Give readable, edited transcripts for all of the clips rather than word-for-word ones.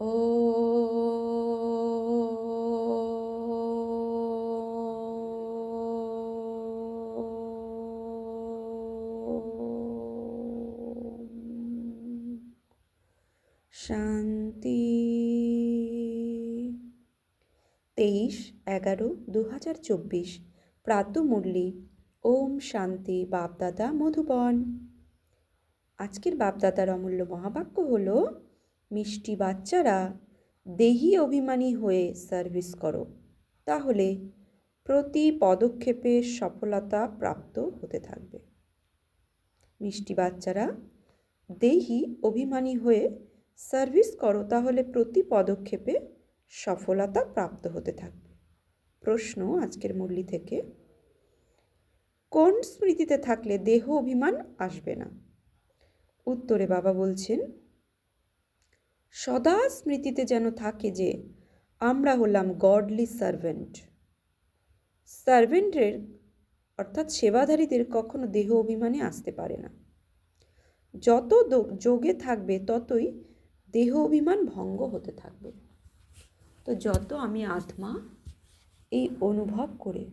ॐ শান্তি। 23/11/2024 প্রাতঃমুরলি। ওম শান্তি। বাপদাদা মধুবন। আজকের বাপদাদার অমূল্য মহাবাক্য হল, মিষ্টি বাচ্চারা, দেহি অভিমানী হয়ে সার্ভিস করো, তাহলে প্রতি পদক্ষেপে সফলতা প্রাপ্ত হতে থাকবে। মিষ্টি বাচ্চারা, দেহি অভিমানী হয়ে সার্ভিস করো, তাহলে প্রতি পদক্ষেপে সফলতা প্রাপ্ত হতে থাকবে। প্রশ্ন আজকের মুরলি থেকে, কোন স্মৃতিতে থাকলে দেহ অভিমান আসবে না? উত্তরে বাবা বলছেন, সদা স্মৃতিতে যেন থাকে যে আমরা হলাম গডলি সার্ভেন্ট। সার্ভেন্টের অর্থাৎ সেবাধারীদের কখনো দেহ অভিমানে আসতে পারে না। যত যোগে থাকবে ততই দেহ অভিমান ভঙ্গ হতে থাকবে। তো যত আমি আত্মা এই অনুভব করে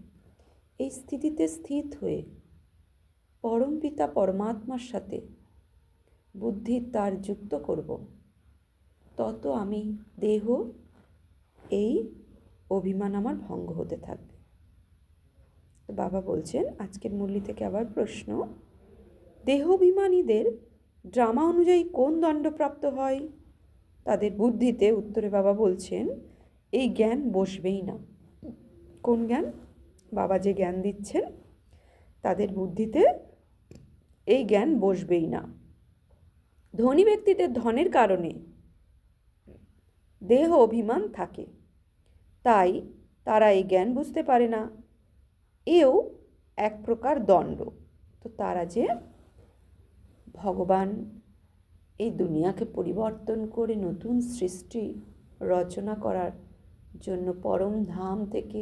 এই স্থিতিতে স্থিত হয়ে পরমপিতা পরমাত্মার সাথে বুদ্ধি তার যুক্ত করব, তত আমি দেহ এই অভিমান আমার ভঙ্গ হতে থাকবে। তো বাবা বলছেন আজকের মুরলি থেকে আবার প্রশ্ন, দেহ অভিমানীদের ড্রামা অনুযায়ী কোন দণ্ডপ্রাপ্ত হয় তাদের বুদ্ধিতে? উত্তরে বাবা বলছেন, এই জ্ঞান বসবেই না। কোন জ্ঞান? বাবা যে জ্ঞান দিচ্ছেন তাদের বুদ্ধিতে এই জ্ঞান বসবেই না। ধনী ব্যক্তিদের ধনের কারণে দেহ অভিমান থাকে, তাই তারা এই জ্ঞান বুঝতে পারে না। এও এক প্রকার দণ্ড। তো তারা যে ভগবান এই দুনিয়াকে পরিবর্তন করে নতুন সৃষ্টি রচনা করার জন্য পরম ধাম থেকে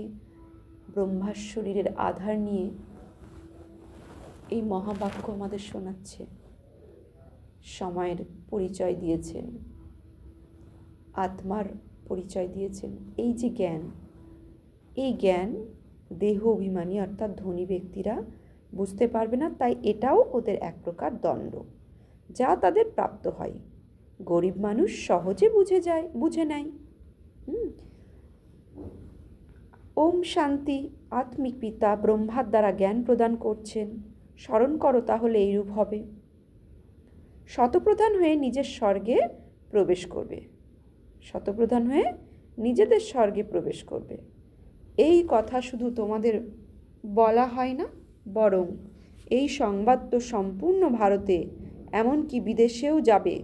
ব্রহ্মার শরীরের আধার নিয়ে এই মহাবাক্য আমাদের শোনাচ্ছে, সময়ের পরিচয় দিয়েছেন, আত্মার পরিচয় দিয়েছেন। এই যে জ্ঞান, এই জ্ঞান দেহ অভিমানী অর্থাৎ ধনী ব্যক্তিরা বুঝতে পারবে না, তাই এটাও ওদের এক প্রকার দণ্ড যা তাদের প্রাপ্ত হয়। গরিব মানুষ সহজে বুঝে নেয়। ওম শান্তি। আত্মিক পিতা ব্রহ্মার দ্বারা জ্ঞান প্রদান করছেন, স্মরণ করো, তাহলে এইরূপ হবে। শতপ্রধান হয়ে নিজের স্বর্গে প্রবেশ করবে। শতপ্রধান হয়ে নিজেদের স্বর্গে প্রবেশ করবে। এই কথা শুধু তোমাদের বলা হয় না, বরং এই সংবাদ তো সম্পূর্ণ ভারতে, এমনকি বিদেশেও যাবে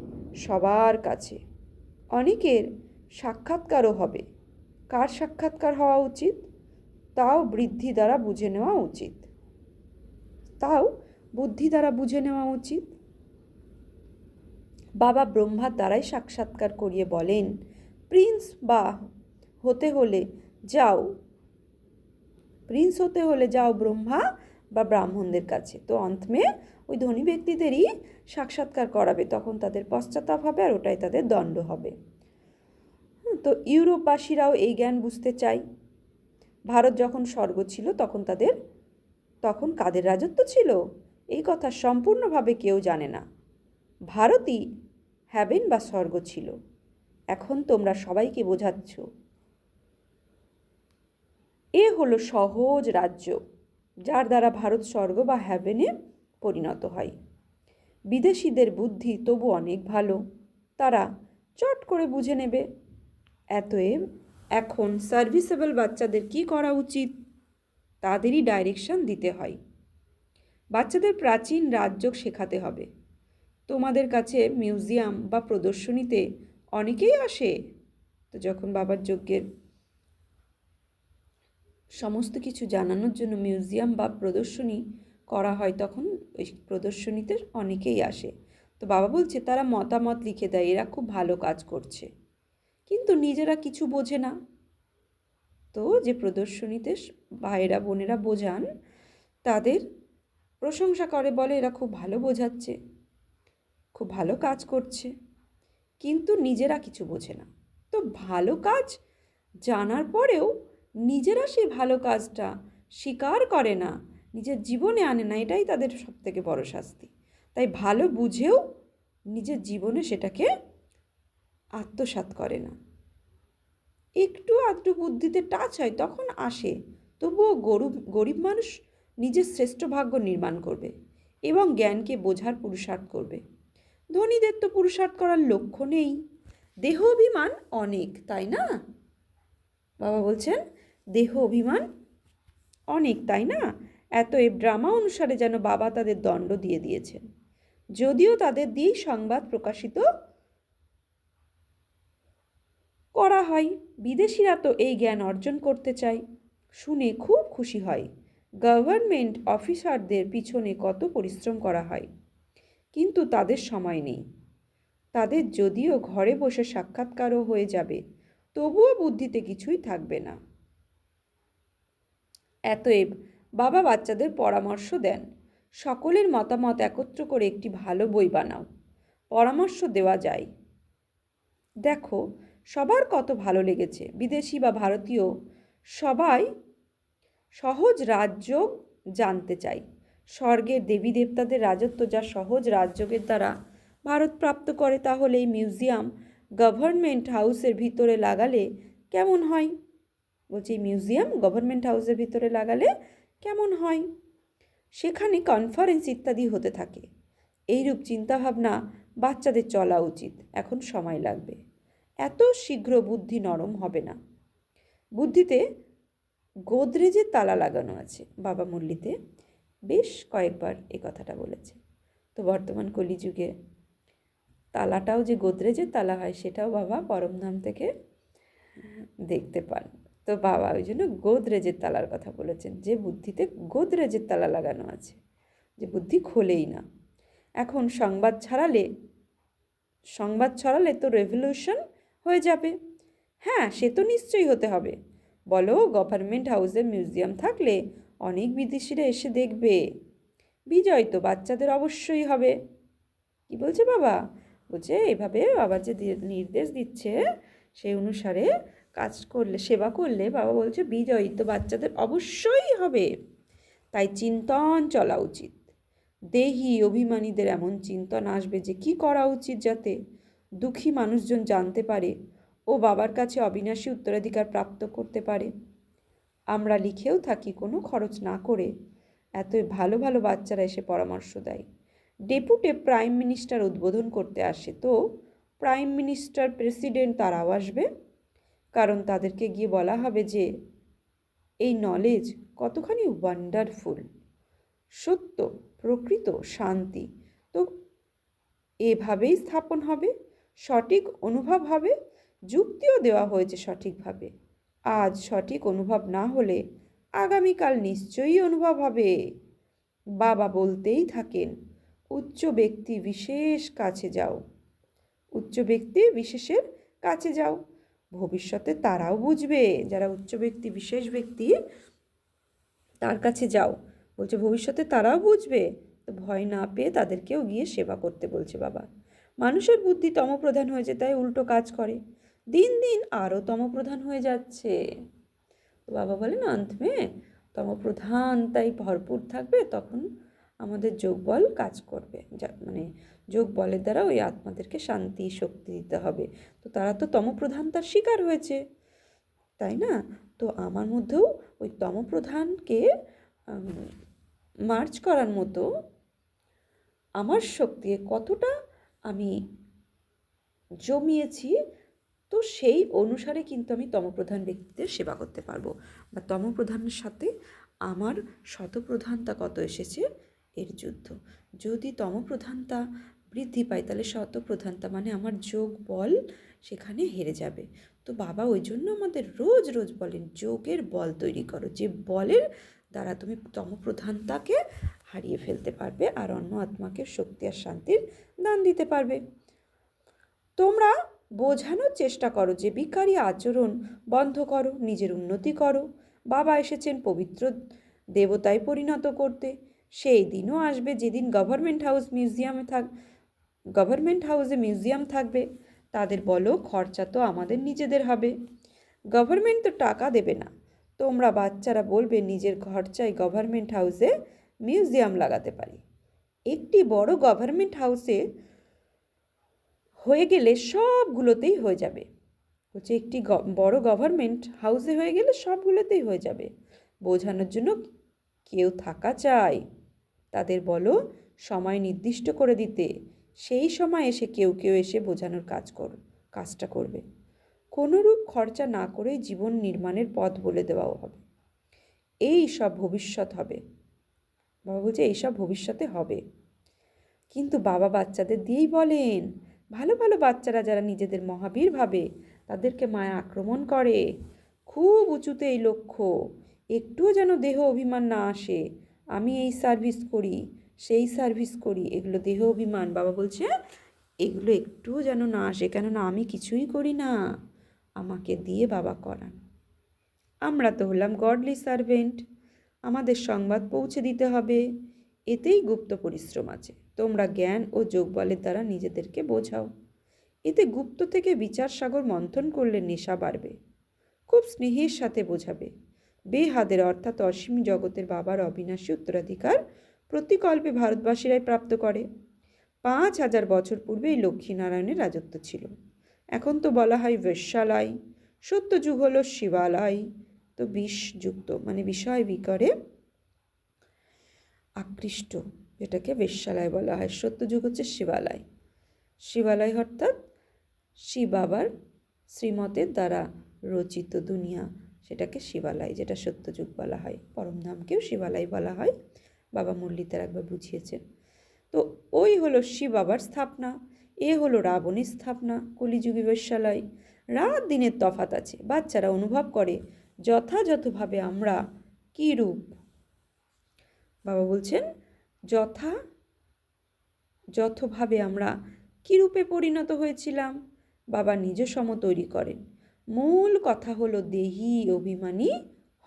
সবার কাছে। অনেকের সাক্ষাৎকারও হবে। কার সাক্ষাৎকার হওয়া উচিত? তাও বুদ্ধি দ্বারা বুঝে নেওয়া উচিত। বাবা ব্রহ্মার দ্বারাই সাক্ষাৎকার করিয়ে বলেন, প্রিন্স হতে হলে যাও ব্রহ্মা বা ব্রাহ্মণদের কাছে। তো অন্তমে ওই ধনী ব্যক্তিদেরই সাক্ষাৎকার করাবে, তখন তাদের পশ্চাতাপ হবে আর ওটাই তাদের দণ্ড হবে। তো ইউরোপবাসীরাও এই জ্ঞান বুঝতে চাই। ভারত যখন স্বর্গ ছিল তখন কাদের রাজত্ব ছিল এই কথা সম্পূর্ণভাবে কেউ জানে না। ভারতই হ্যাভেন বা স্বর্গ ছিল। এখন তোমরা সবাইকে বোঝাচ্ছ, এ হলো সহজ রাজ্য, যার দ্বারা ভারত স্বর্গ বা হ্যাভেনে পরিণত হয়। বিদেশিদের বুদ্ধি তবু অনেক ভালো, তারা চট করে বুঝে নেবে। অতএব এখন সার্ভিসেবল বাচ্চাদের কি করা উচিত? তাদেরই ডাইরেকশন দিতে হয়। বাচ্চাদের প্রাচীন রাজযোগ শেখাতে হবে। তোমাদের কাছে মিউজিয়াম বা প্রদর্শনীতে অনেকেই আসে। তো যখন বাবার যজ্ঞের সমস্ত কিছু জানানোর জন্য মিউজিয়াম বা প্রদর্শনী করা হয়, তখন ওই প্রদর্শনীতে অনেকেই আসে। তো বাবা বলছে তারা মতামত লিখে দেয়, এরা খুব ভালো কাজ করছে, কিন্তু নিজেরা কিছু বোঝে না। তো যে প্রদর্শনীতে ভাইয়েরা বোনেরা বোঝান, তাদের প্রশংসা করে, বলে এরা খুব ভালো বোঝাচ্ছে, খুব ভালো কাজ করছে, কিন্তু নিজেরা কিছু বোঝে না। তো ভালো কাজ জানার পরেও নিজেরা সেই ভালো কাজটা স্বীকার করে না, নিজের জীবনে আনে না, এটাই তাদের সবথেকে বড় শাস্তি। তাই ভালো বুঝেও নিজের জীবনে সেটাকে আত্মসাৎ করে না। একটু আধটু বুদ্ধিতে টাচ হয় তখন আসে, তবুও গরিব মানুষ নিজের শ্রেষ্ঠ ভাগ্য নির্মাণ করবে এবং জ্ঞানকে বোঝার পুরুষার্থ করবে। ধনীদের তো পুরুষার্থ করার লক্ষ্য নেই, দেহ অভিমান অনেক, তাই না? বাবা বলছেন দেহ অভিমান অনেক, তাই না? এতএব ড্রামা অনুসারে যেন বাবা তাদের দণ্ড দিয়ে দিয়েছেন, যদিও তাদের দিয়েই সংবাদ প্রকাশিত করা হয়। বিদেশিরা তো এই জ্ঞান অর্জন করতে চায়, শুনে খুব খুশি হয় গভর্নমেন্ট অফিসারদের পিছনে কত পরিশ্রম করা হয়, কিন্তু তাদের সময় নেই। তাদের যদিও ঘরে বসে সাক্ষাৎকারও হয়ে যাবে, তবুও বুদ্ধিতে কিছুই থাকবে না। অতএব বাবা বাচ্চাদের পরামর্শ দেন, সকলের মতামত একত্র করে একটি ভালো বই বানাও। পরামর্শ দেওয়া যায়, দেখো সবার কত ভালো লেগেছে, বিদেশি বা ভারতীয় সবাই সহজ রাজযোগ জানতে চাই। স্বর্গের দেবী দেবতাদের রাজত্ব যা সহজ রাজযোগের দ্বারা ভারত প্রাপ্ত করে, তাহলে এই মিউজিয়াম গভর্নমেন্ট হাউসের ভিতরে লাগালে কেমন হয়? বলছি এই মিউজিয়াম গভর্নমেন্ট হাউসের ভিতরে লাগালে কেমন হয়? সেখানে কনফারেন্স ইত্যাদি হতে থাকে। এইরূপ চিন্তাভাবনা বাচ্চাদের চলা উচিত, এখন সময় লাগবে, এত শীঘ্র বুদ্ধি নরম হবে না। বুদ্ধিতে গোদরেজের তালা লাগানো আছে, বাবা মুরলিতে বেশ কয়েকবার এই কথাটা বলেছে। তো বর্তমান কলিযুগে তালাটাও যে গোদরেজের তালা হয় সেটাও বাবা পরমধাম থেকে দেখতে পান। তো বাবা ওই জন্য গোদরেজের তালার কথা বলেছেন, যে বুদ্ধিতে গোদরেজের তালা লাগানো আছে, যে বুদ্ধি খোলেই না। এখন সংবাদ ছড়ালে তো রেভলিউশন হয়ে যাবে। হ্যাঁ, সে তো নিশ্চয়ই হতে হবে। বলো গভর্নমেন্ট হাউসের মিউজিয়াম থাকলে অনেক বিদেশিরা এসে দেখবে। বিজয় তো বাচ্চাদের অবশ্যই হবে। কি বলছে বাবা? বলছে এভাবে বাবা যে নির্দেশ দিচ্ছে সেই অনুসারে কাজ করলে, সেবা করলে, বাবা বলছে বিজয়ী তো বাচ্চাদের অবশ্যই হবে। তাই চিন্তন চলা উচিত। দেহি অভিমানীদের এমন চিন্তন আসবে যে কি করা উচিত যাতে দুঃখী মানুষজন জানতে পারে ও বাবার কাছে অবিনাশী উত্তরাধিকার প্রাপ্ত করতে পারে। আমরা লিখেও থাকি কোনো খরচ না করে, এত ভালো ভালো বাচ্চারা এসে পরামর্শ দেয়। ডেপুটে প্রাইম মিনিস্টার উদ্বোধন করতে আসে, তো প্রাইম মিনিস্টার প্রেসিডেন্ট তারাও আসবে, কারণ তাদেরকে গিয়ে বলা হবে যে এই নলেজ কতখানি ওয়ান্ডারফুল, সত্য, প্রকৃত শান্তি তো এভাবেই স্থাপন হবে, সঠিক অনুভব হবে। যুক্তিও দেওয়া হয়েছে সঠিকভাবে। আজ সঠিক অনুভব না হলে আগামীকাল নিশ্চয়ই অনুভব হবে। বাবা বলতেই থাকেন উচ্চ ব্যক্তি বিশেষ কাছে যাও, উচ্চ ব্যক্তি বিশেষের কাছে যাও। ভবিষ্যতে তারাও বুঝবে, যারা উচ্চ ব্যক্তি বিশেষ ব্যক্তি তার কাছে যাও, বলছে ভবিষ্যতে তারাও বুঝবে। তো ভয় না পেয়ে তাদেরকেও গিয়ে সেবা করতে বলছে বাবা। মানুষের বুদ্ধি তমপ্রধান হয়েছে, তাই উল্টো কাজ করে, দিন দিন আরও তমপ্রধান হয়ে যাচ্ছে। তো বাবা বলেন অন্ত মে তমপ্রধান তাই ভরপুর থাকবে, তখন আমাদের যোগবল কাজ করবে, মানে যোগ বলের দ্বারা ওই আত্মাদেরকে শান্তি শক্তি দিতে হবে। তো তারা তো তমপ্রধানতার শিকার হয়েছে, তাই না? তো আমার মধ্যেও ওই তমপ্রধানকে মার্চ করার মতো আমার শক্তি কতটা আমি জমিয়েছি, তো সেই অনুসারে কিন্তু আমি তমপ্রধান ব্যক্তিদের সেবা করতে পারবো, বা তমপ্রধানের সাথে আমার শতপ্রধানতা কত এসেছে এর যুদ্ধ। যদি তমপ্রধানতা বৃদ্ধি পায় তাহলে শতপ্রধানতা মানে আমার যোগ বল সেখানে হেরে যাবে। তো বাবা ওই জন্য আমাদের রোজ রোজ বলেন যোগের বল তৈরি করো, যে বলের দ্বারা তুমি তমপ্রধানতাকে হারিয়ে ফেলতে পারবে আর অন্য আত্মাকে শক্তি আর শান্তির দান দিতে পারবে। তোমরা বোঝানোর চেষ্টা করো যে বিকারী আচরণ বন্ধ করো, নিজের উন্নতি করো। বাবা এসেছেন পবিত্র দেবতায় পরিণত করতে। সেই দিনও আসবে যেদিন গভর্নমেন্ট হাউসে মিউজিয়াম থাকবে, তাদের বলো খরচা তো আমাদের নিজেদের হবে, গভর্নমেন্ট তো টাকা দেবে না। তোমরা বাচ্চারা বলবে নিজের খরচায় গভর্নমেন্ট হাউসে মিউজিয়াম লাগাতে পারি। একটি বড় গভর্নমেন্ট হাউসে হয়ে গেলে সবগুলোতেই হয়ে যাবে। হচ্ছে একটি বড় গভর্নমেন্ট হাউসে হয়ে গেলে সবগুলোতেই হয়ে যাবে। বোঝানোর জন্য কেউ থাকা চাই। তাদের বলো সময় নির্দিষ্ট করে দিতে, সেই সময় এসে কেউ কেউ এসে বোঝানোর কাজটা করবে। কোনোরূপ খরচা না করেই জীবন নির্মাণের পথ বলে দেওয়াও হবে। এই সব ভবিষ্যৎ হবে। বাবা বলছে এইসব ভবিষ্যতে হবে। কিন্তু বাবা বাচ্চাদের দিয়েই বলেন, ভালো ভালো বাচ্চারা যারা নিজেদের মহাবীর ভাবে তাদেরকে মায়া আক্রমণ করে। খুব উঁচুতে এই লক্ষ্য, একটুও যেন দেহ অভিমান না আসে। আমি এই সার্ভিস করি, সেই সার্ভিস করি, এগুলো দেহ অভিমান। বাবা বলছে এগুলো একটুও যেন না আসে, কেননা আমি কিছুই করি না, আমাকে দিয়ে বাবা করান। আমরা তো হলাম গডলি সার্ভেন্ট, আমাদের সংবাদ পৌঁছে দিতে হবে। এতেই গুপ্ত পরিশ্রম আছে। তোমরা জ্ঞান ও যোগবলের দ্বারা নিজেদেরকে বোঝাও। এতে গুপ্ত থেকে বিচার সাগর মন্থন করলে নেশা বাড়বে। খুব স্নেহের সাথে বোঝাবে। বেহাদের অর্থাৎ অসীম জগতের বাবার অবিনাশী উত্তরাধিকার প্রতিকল্পে ভারতবাসীরাই প্রাপ্ত করে। 5000 বছর পূর্বে এই লক্ষ্মীনারায়ণের রাজত্ব ছিল। এখন তো বলা হয় বেশ্যালয়। সত্যযুগ হলো শিবালয়। তো বিষযুক্ত মানে বিষয় বিকারে আকৃষ্ট, যেটাকে বেশ্যালয় বলা হয়। সত্যযুগ হচ্ছে শিবালয়। শিবালয় অর্থাৎ শিব বাবার শ্রীমতের দ্বারা রচিত দুনিয়া, সেটাকে শিবালয়, যেটা সত্যযুগ বলা হয়। পরমধামকেও শিবালয় বলা হয়, বাবা মুরলীতে একবার বুঝিয়েছেন। তো ওই হলো শিব বাবার স্থাপনা, এ হলো রাবণের স্থাপনা, কলিযুগী বেশ্যালয়। রাত দিনের তফাৎ আছে। বাচ্চারা অনুভব করে যথাযথভাবে আমরা কী রূপ। বাবা বলছেন যথাযথভাবে আমরা কী রূপে পরিণত হয়েছিলাম। বাবা নিজ সম তৈরি করেন। মূল কথা হলো দেহি অভিমানী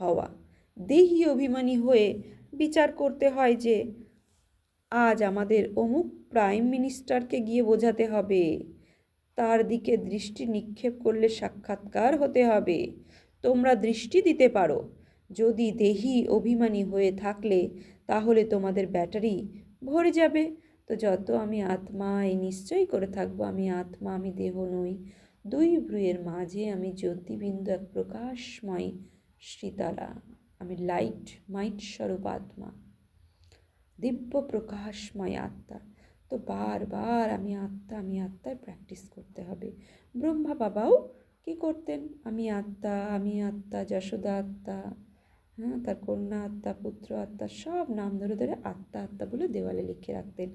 হওয়া। দেহি অভিমানী হয়ে বিচার করতে হয় যে আজ আমাদের অমুক প্রাইম মিনিস্টারকে গিয়ে বোঝাতে হবে, তার দিকে দৃষ্টি নিক্ষেপ করলে সাক্ষাৎকার হতে হবে। তোমরা দৃষ্টি দিতে পারো। যদি দেহি অভিমানী হয়ে থাকলে তাহলে তোমাদের ব্যাটারি ভরে যাবে। তো যত আমি আত্মা, এই নিশ্চয়ই করে থাকবো আমি আত্মা, আমি দেহ নই। দুই ভ্রুয়ের মাঝে আমি জ্যোতিবিন্দু, এক প্রকাশময় শ্রীতারা। আমি মাইট স্বরূপ আত্মা, দিব্য প্রকাশময় আত্মা। তো বারবার আমি আত্মায় প্র্যাকটিস করতে হবে। ব্রহ্মা বাবাও কি করতেন? আমি আত্মা, যশোদা আত্মা, হ্যাঁ, তার কন্যা আত্মা, পুত্র আত্মা, সব নাম ধরে ধরে আত্মা বলে দেওয়ালে লিখে রাখতেন,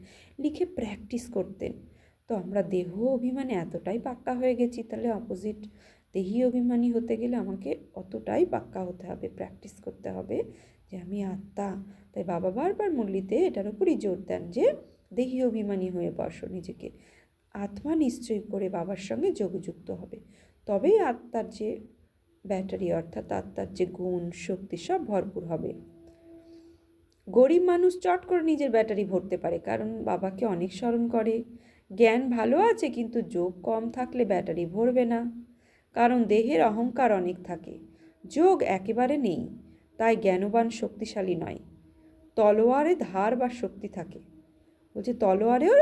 লিখে প্র্যাকটিস করতেন। তো আমরা দেহ অভিমানে এতটাই পাক্কা হয়ে গেছি, তাহলে অপোজিট দেহি অভিমানী হতে গেলে আমাকে অতটাই পাক্কা হতে হবে, প্র্যাকটিস করতে হবে যে আমি আত্মা। তাই বাবা বারবার মুরলিতে এটার উপরই জোর দেন যে দেহি অভিমানী হয়ে বসো নিজেকে, আত্মা নিশ্চয় করে বাবার সঙ্গে যোগযুক্ত হবে, তবেই আত্মার যে ব্যাটারি অর্থাৎ আত্মার যে গুণ শক্তি সব ভরপুর হবে। গরিব মানুষ চট করে নিজের ব্যাটারি ভরতে পারে, কারণ বাবাকে অনেক স্মরণ করে। জ্ঞান ভালো আছে, কিন্তু যোগ কম থাকলে ব্যাটারি ভরবে না, কারণ দেহের অহংকার অনেক থাকে, যোগ একেবারে নেই। তাই জ্ঞানবান শক্তিশালী নয়। তলোয়ারে ধার বা শক্তি থাকে, বলছে তলোয়ারেও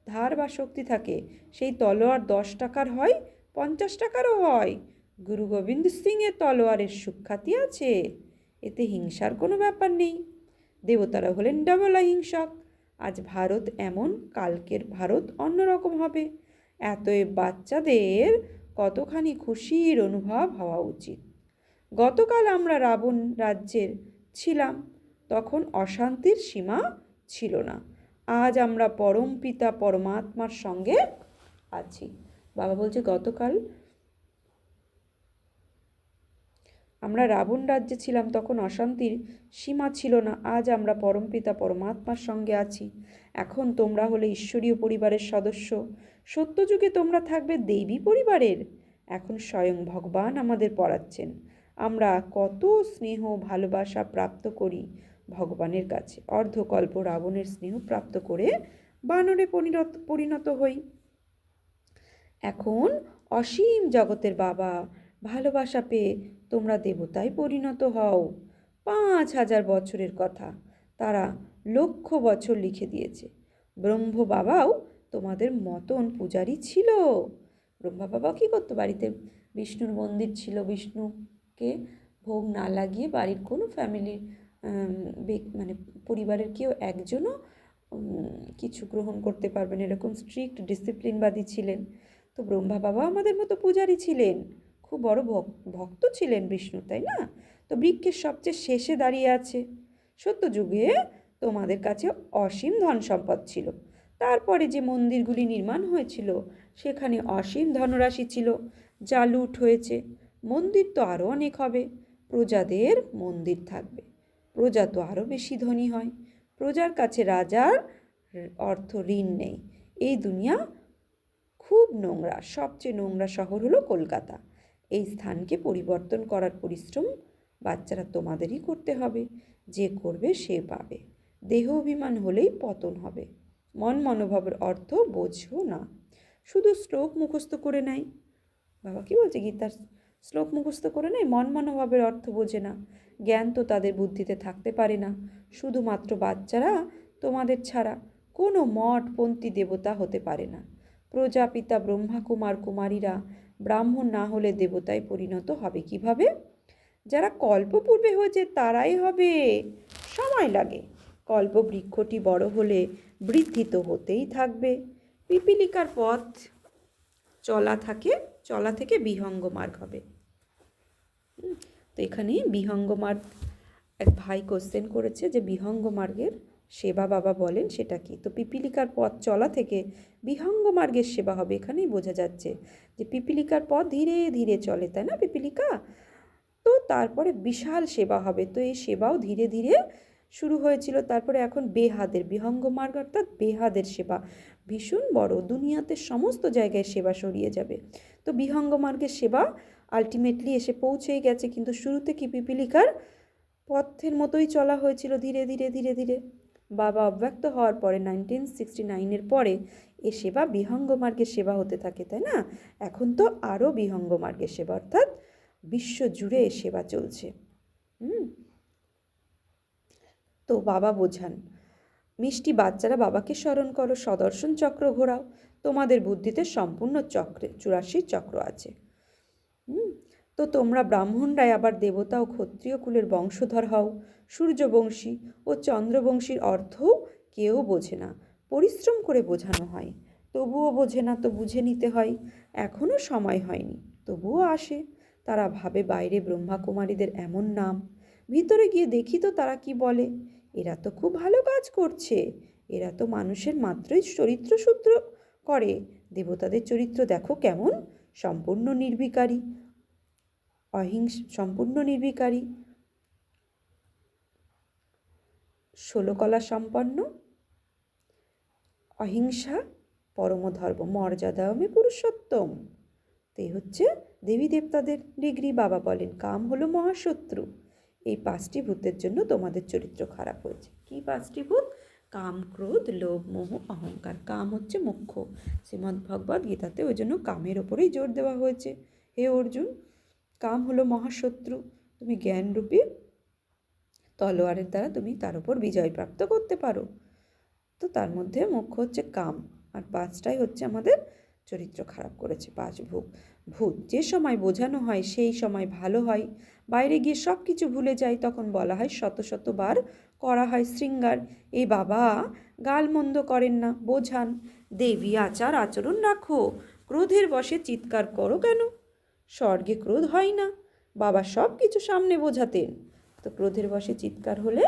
ধার বা শক্তি থাকে। সেই তলোয়ার 10 টাকার হয়, 50 টাকারও হয়। গুরু গোবিন্দ সিংয়ের তলোয়ারের সুখ্যাতি আছে, এতে হিংসার কোনো ব্যাপার নেই। দেবতারা হলেন ডাবল হিংসক। আজ ভারত এমন, কালকের ভারত অন্যরকম হবে। এতএব বাচ্চাদের কতখানি খুশির অনুভব হওয়া উচিত। গতকাল আমরা রাবণ রাজ্যের ছিলাম, তখন অশান্তির সীমা ছিল না। আজ আমরা পরম পিতা পরমাত্মার সঙ্গে আছি। বাবা বলছে গতকাল আমরা রাবণ রাজ্যে ছিলাম, তখন অশান্তির সীমা ছিল না। আজ আমরা পরমপিতা পরমাত্মার সঙ্গে আছি। এখন তোমরা হলে ঈশ্বরীয় পরিবারের সদস্য। সত্যযুগে তোমরা থাকবে দেবী পরিবারের। এখন স্বয়ং ভগবান আমাদের পড়াচ্ছেন। আমরা কত স্নেহ ভালোবাসা প্রাপ্ত করি ভগবানের কাছে। অর্ধকল্প রাবণের স্নেহ প্রাপ্ত করে বানরে পরিণত হই। এখন অসীম জগতের বাবা ভালোবাসা পেয়ে তোমরা দেবতায় পরিণত হও। 5,000 বছরের কথা তারা লক্ষ বছর লিখে দিয়েছে। ব্রহ্ম বাবাও তোমাদের মতন পূজারী ছিল। ব্রহ্মা বাবা কী করতো? বাড়িতে বিষ্ণুর মন্দির ছিল, বিষ্ণুকে ভোগ না লাগিয়ে বাড়ির কোনো ফ্যামিলির মানে পরিবারের কেউ একজনও কিছু গ্রহণ করতে পারবেন, এরকম স্ট্রিক্ট ডিসিপ্লিনবাদী ছিলেন। তো ব্রহ্মা বাবা আমাদের মতো পূজারী ছিলেন, খুব বড় ভক্ত ছিলেন বিষ্ণু, তাই না? তো বৃক্ষের সবচেয়ে শেষে দাঁড়িয়ে আছে। সত্যযুগে তোমাদের কাছে অসীম ধন সম্পদ ছিল। তারপরে যে মন্দিরগুলি নির্মাণ হয়েছিল সেখানে অসীম ধনরাশি ছিল, যা লুট হয়েছে। মন্দির তো আরও অনেক হবে, প্রজাদের মন্দির থাকবে, প্রজা তো আরও বেশি ধনী হয়। প্রজার কাছে রাজার অর্থ ঋণ নেই। এই দুনিয়া খুব নোংরা, সবচেয়ে নোংরা শহর হলো কলকাতা। এই স্থানকে পরিবর্তন করার পরিশ্রম বাচ্চারা তোমাদেরই করতে হবে। যে করবে সে পাবে। দেহ অভিমান হলেই পতন হবে। মন মনোভাবের অর্থ বোঝো না, শুধু শ্লোক মুখস্থ করে নেয়। বাবা কি বলছে? গীতার শ্লোক মুখস্থ করে নেয়, মন মনোভাবের অর্থ বোঝে না। জ্ঞান তো তাদের বুদ্ধিতে থাকতে পারে না। শুধুমাত্র বাচ্চারা তোমাদের ছাড়া কোনো মঠপন্থী দেবতা হতে পারে না। প্রজাপিতা ব্রহ্মা কুমার কুমারীরা ব্রাহ্মণ না হলে দেবতায় পরিণত হবে কিভাবে? যারা কল্পপূর্বে হয়েছে তারাই হবে। সময় লাগে। কল্পবৃক্ষটি বড় হলে বৃদ্ধি তো হতেই থাকবে। পিপীলিকার পথ চলা থেকে বিহঙ্গ মার্গ হবে। তো এখানে বিহঙ্গ মার্গ এক ভাই কোশ্চেন করেছে যে বিহঙ্গ মার্গের সেবা বাবা বলেন সেটা কি? তো পিপীলিকার পথ চলা থেকে বিহঙ্গ মার্গের সেবা হবে। এখানেই বোঝা যাচ্ছে যে পিপীলিকার পথ ধীরে ধীরে চলে, তাই না পিপীলিকা? তো তারপরে বিশাল সেবা হবে। তো এই সেবাও ধীরে ধীরে শুরু হয়েছিল, তারপরে এখন বেহাদের, বিহঙ্গ মার্গ অর্থাৎ বেহাদের সেবা ভীষণ বড়, দুনিয়াতে সমস্ত জায়গায় সেবা ছড়িয়ে যাবে। তো বিহঙ্গ মার্গের সেবা আলটিমেটলি এসে পৌঁছেই গেছে, কিন্তু শুরুতে কি পিপীলিকার পথের মতোই চলা হয়েছিল ধীরে ধীরে ধীরে ধীরে। বাবা অব্যক্ত হওয়ার পরে 1969-এর পরে এ সেবা বিহঙ্গ মার্গের সেবা হতে থাকে, তাই না? এখন তো আরও বিহঙ্গ মার্গের সেবা, অর্থাৎ বিশ্ব জুড়ে এ সেবা চলছে। তো বাবা বোঝান, মিষ্টি বাচ্চারা বাবাকে স্মরণ করো, সদর্শন চক্র ঘোরাও। তোমাদের বুদ্ধিতে সম্পূর্ণ চক্রে 84 চক্র আছে। তো তোমরা ব্রাহ্মণরাই আবার দেবতা ও ক্ষত্রিয় কুলের বংশধর হও। সূর্যবংশী ও চন্দ্রবংশীর অর্থও কেউ বোঝে না, পরিশ্রম করে বোঝানো হয়, তবুও বোঝে না। তো বুঝে নিতে হয়। এখনও সময় হয়নি, তবুও আসে। তারা ভাবে বাইরে ব্রহ্মা কুমারীদের এমন নাম, ভিতরে গিয়ে দেখি তো তারা কি বলে। এরা তো খুব ভালো কাজ করছে, এরা তো মানুষের মাত্রই চরিত্র সূত্র করে। দেবতাদের চরিত্র দেখো কেমন, সম্পূর্ণ নির্বিকারী, সম্পূর্ণ নির্বিকারী, 16 কলা সম্পন্ন, অহিংসা পরমধর্ম, মর্যাদামে পুরুষোত্তম। তো এই হচ্ছে দেবী দেবতাদের ডিগ্রি। বাবা বলেন কাম হলো মহাশত্রু। এই 5টি ভূতের জন্য তোমাদের চরিত্র খারাপ হয়েছে। কি 5টি ভূত? কাম, ক্রোধ, লোভ, মোহ, অহংকার। কাম হচ্ছে মুখ্য, শ্রীমদ্ ভগবদ গীতাতে ওই জন্য কামের ওপরেই জোর দেওয়া হয়েছে। হে অর্জুন, কাম হলো মহাশত্রু। তুমি জ্ঞানরূপী তলোয়ারের দ্বারা তুমি তার উপর বিজয় প্রাপ্ত করতে পারো। তো তার মধ্যে মুখ্য হচ্ছে কাম, আর 5টাই হচ্ছে আমাদের চরিত্র খারাপ করেছে। 5 ভূত। যে সময় বোঝানো হয় সেই সময় ভালো হয়, বাইরে গিয়ে সব কিছু ভুলে যায়, তখন বলা হয় শত শতবার করা হয় শৃঙ্গার। এই বাবা গালমন্দ করেন না, বোঝান দেবী আচার আচরণ রাখো, ক্রোধের বশে চিৎকার করো কেন? স্বর্গে ক্রোধ হয় না। বাবা সব কিছু সামনে বোঝাতেন। তো ক্রোধের বশে চিৎকার হলে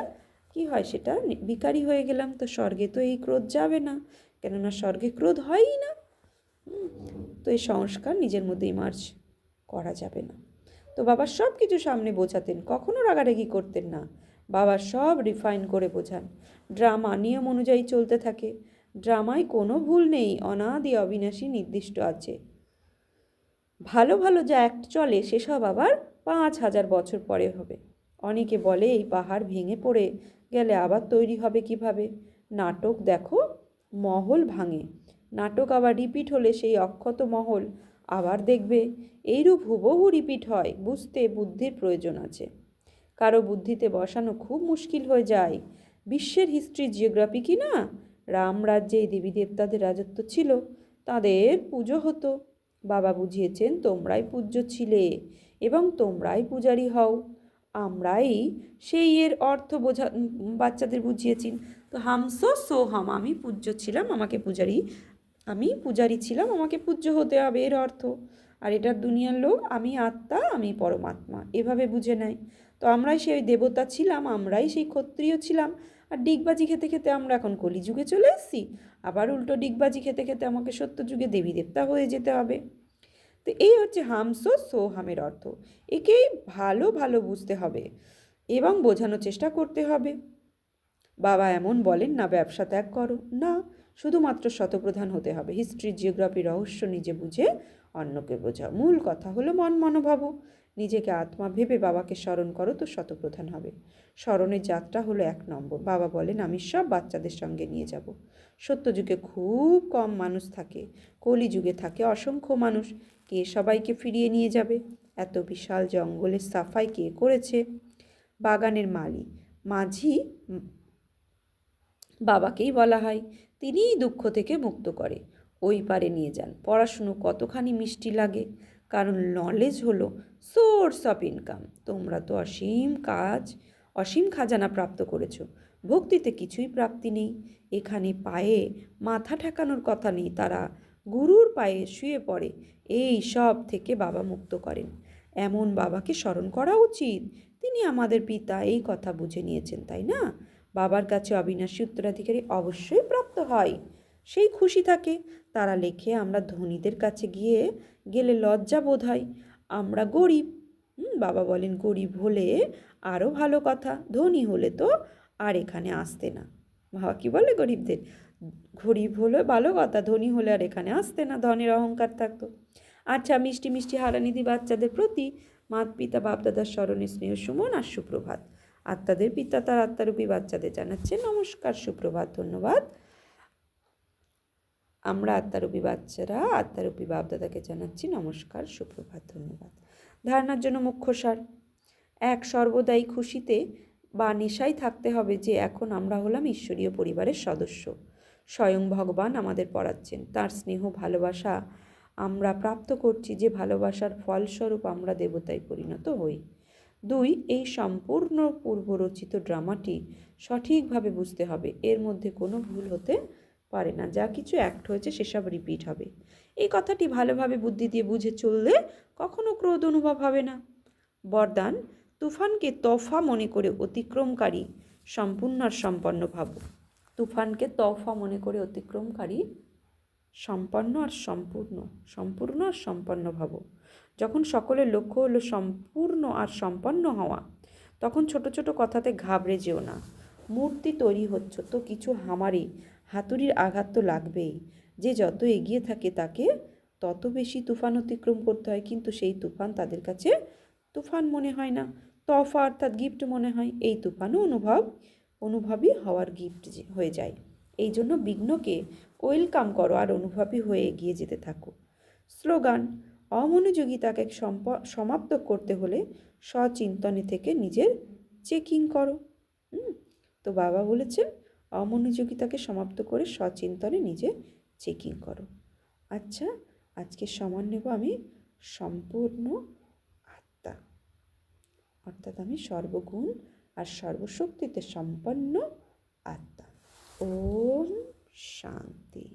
কি হয়? সেটা বিকারী হয়ে গেলাম। তো স্বর্গে তো এই ক্রোধ যাবে না, কেননা স্বর্গে ক্রোধ হয়ই না। তো এই সংস্কার নিজের মধ্যেই মার্জ করা যাবে না। তো বাবা সব কিছু সামনে বোঝাতেন, কখনো রাগারাগি করতেন না। বাবা সব রিফাইন করে বোঝান। ড্রামা নিয়ম অনুযায়ী চলতে থাকে, ড্রামায় কোনো ভুল নেই, অনাদি অবিনাশী নির্দিষ্ট আছে। ভালো ভালো যা অ্যাক্ট চলে সেসব আবার 5,000 বছর পরে হবে। অনেকে বলে এই পাহাড় ভেঙে পড়ে গেলে আবার তৈরি হবে কিভাবে? নাটক দেখো, মহল ভাঙে, নাটক আবার রিপিট হলে সেই অক্ষত মহল আবার দেখবে। এইরূপ হুবহু রিপিট হয়, বুঝতে বুদ্ধির প্রয়োজন আছে। কারো বুদ্ধিতে বসানো খুব মুশকিল হয়ে যায়। বিশ্বের হিস্ট্রি জিওগ্রাফি কি না? রাম রাজ্যে দেবী দেবতাদের রাজত্ব ছিল, তাদের পুজো হতো। বাবা বুঝিয়েছেন তোমরাই পূজ্য ছিলে এবং তোমরাই পূজারী হও। আমরাই সেই এর অর্থ বাচ্চাদের বুঝিয়েছি। তো হামসো সো হাম, আমি পূজ্য ছিলাম, আমাকে পূজারী, আমি পূজারী ছিলাম, আমাকে পূজ্য হতে হবে, এর অর্থ। আর এটার দুনিয়ার লোক আমি আত্মা, আমি পরমাত্মা, এভাবে বুঝে নেয়। তো আমরাই সেই দেবতা ছিলাম, আমরাই সেই ক্ষত্রিয় ছিলাম। আর ডিগবাজি খেতে খেতে আমরা এখন কলিযুগে চলে এসেছি, আবার উল্টো ডিগবাজি খেতে খেতে আমাকে সত্যযুগে দেবী দেবতা হয়ে যেতে হবে। তো এই হচ্ছে হামসো সো হামের অর্থ। একেই ভালো ভালো বুঝতে হবে এবং বোঝানোর চেষ্টা করতে হবে। বাবা এমন বলেন না ব্যবসা ত্যাগ করো, না, শুধুমাত্র শতপ্রধান হতে হবে। হিস্ট্রি জিওগ্রাফি রহস্য নিজে বুঝে অন্যকে বোঝাও। মূল কথা হলো মন মনোভাবো। নিজেকে আত্মা ভেবে বাবাকে স্মরণ করো, তো শতপ্রধান হবে। স্মরণের যাত্রা হলো 1 নম্বর। বাবা বলেন আমি সব বাচ্চাদের সঙ্গে নিয়ে যাব। সত্যযুগে খুব কম মানুষ থাকে, কলিযুগে থাকে অসংখ্য মানুষ। কে সবাইকে ফিরিয়ে নিয়ে যাবে? এত বিশাল জঙ্গলের সাফাই কে করেছে? বাগানের মাঝি বাবাকেই বলা হয়। তিনিই দুঃখ থেকে মুক্ত করে, ওই পারে নিয়ে যান। পড়াশুনো কতখানি মিষ্টি লাগে, কারণ নলেজ হলো সোর্স অফ ইনকাম। তোমরা তো অসীম খাজানা প্রাপ্ত করেছো। ভক্তিতে কিছুই প্রাপ্তি নেই। এখানে পায়ে মাথা ঠেকানোর কথা নেই, তারা গুরুর পায়ে শুয়ে পড়ে। এই সব থেকে বাবা মুক্ত করেন। এমন বাবাকে স্মরণ করা উচিত। তিনি আমাদের পিতা, এই কথা বুঝে নিয়েছেন, তাই না? বাবার কাছে অবিনাশী উত্তরাধিকারী অবশ্যই প্রাপ্ত হয়, সেই খুশি থাকে। তারা লেখে আমরা ধনীদের কাছে গেলে লজ্জা বোধ হয়, আমরা গরিব। বাবা বলেন গরিব হলে আরও ভালো কথা, ধনী হলে তো আর এখানে আসতে না। বাবা কি বলে গরিবদের, গরিব হলে ভালো কথা, ধনী হলে আর এখানে আসতে না, ধনের অহংকার থাকতো। আচ্ছা, মিষ্টি মিষ্টি হারানিধি বাচ্চাদের প্রতি মাত পিতা বাপদাদার স্মরণে স্নেহ সুমন আর সুপ্রভাত। আত্মাদের পিতা তার আত্মারূপী বাচ্চাদের জানাচ্ছে নমস্কার, সুপ্রভাত, ধন্যবাদ। আমরা আত্মারূপী বাচ্চারা আত্মারূপী বাপদাদাকে জানাচ্ছি নমস্কার, সুপ্রভাত, ধন্যবাদ। ধারণার জন্য মুখ্য সার: 1, সর্বদাই খুশিতে বা নেশায় থাকতে হবে যে এখন আমরা হলাম ঈশ্বরীয় পরিবারের সদস্য। স্বয়ং ভগবান আমাদের পড়াচ্ছেন, তার স্নেহ ভালোবাসা আমরা প্রাপ্ত করছি, যে ভালোবাসার ফলস্বরূপ আমরা দেবতায় পরিণত হই। 2, এই সম্পূর্ণ পূর্বরচিত ড্রামাটি সঠিকভাবে বুঝতে হবে, এর মধ্যে কোনো ভুল হতে পারে না। যা কিছু অ্যাক্ট হয়েছে সেসব রিপিট হবে। এই কথাটি ভালোভাবে বুদ্ধি দিয়ে বুঝে চললে কখনো ক্রোধ অনুভব হবে না। বরদান: তুফানকে তোফা মনে করে অতিক্রমকারী সম্পূর্ণ আর সম্পন্ন ভাবো। তুফানকে তোফা মনে করে অতিক্রমকারী সম্পন্ন আর সম্পূর্ণ আর সম্পন্ন ভাবো। যখন সকলের লক্ষ্য হলো সম্পূর্ণ আর সম্পন্ন হওয়া, তখন ছোট ছোট কথাতে ঘাবড়ে যেও না। মূর্তি তৈরি হচ্ছে তো কিছু হাতুড়ির আঘাত তো লাগবেই। যে যত এগিয়ে থাকে তাকে তত বেশি তুফান অতিক্রম করতে হয়, কিন্তু সেই তুফান তাদের কাছে তুফান মনে হয় না, তফা অর্থাৎ গিফট মনে হয়। এই তুফানও অনুভবী হওয়ার গিফট হয়ে যায়। এই জন্য বিঘ্নকে ওয়েলকাম করো আর অনুভবী হয়ে এগিয়ে যেতে থাকো। স্লোগান: অমনোযোগিতাকে সমাপ্ত করতে হলে সচিন্তনে থেকে নিজের চেকিং করো। তো বাবা বলেছেন অমনোযোগিতাকে সমাপ্ত করে সচিন্তনে নিজে চেকিং করো। আচ্ছা, আজকে সমান নেব আমি সম্পূর্ণ আত্মা, অর্থাৎ আমি সর্বগুণ আর সর্বশক্তিতে সম্পন্ন আত্মা। ওম শান্তি।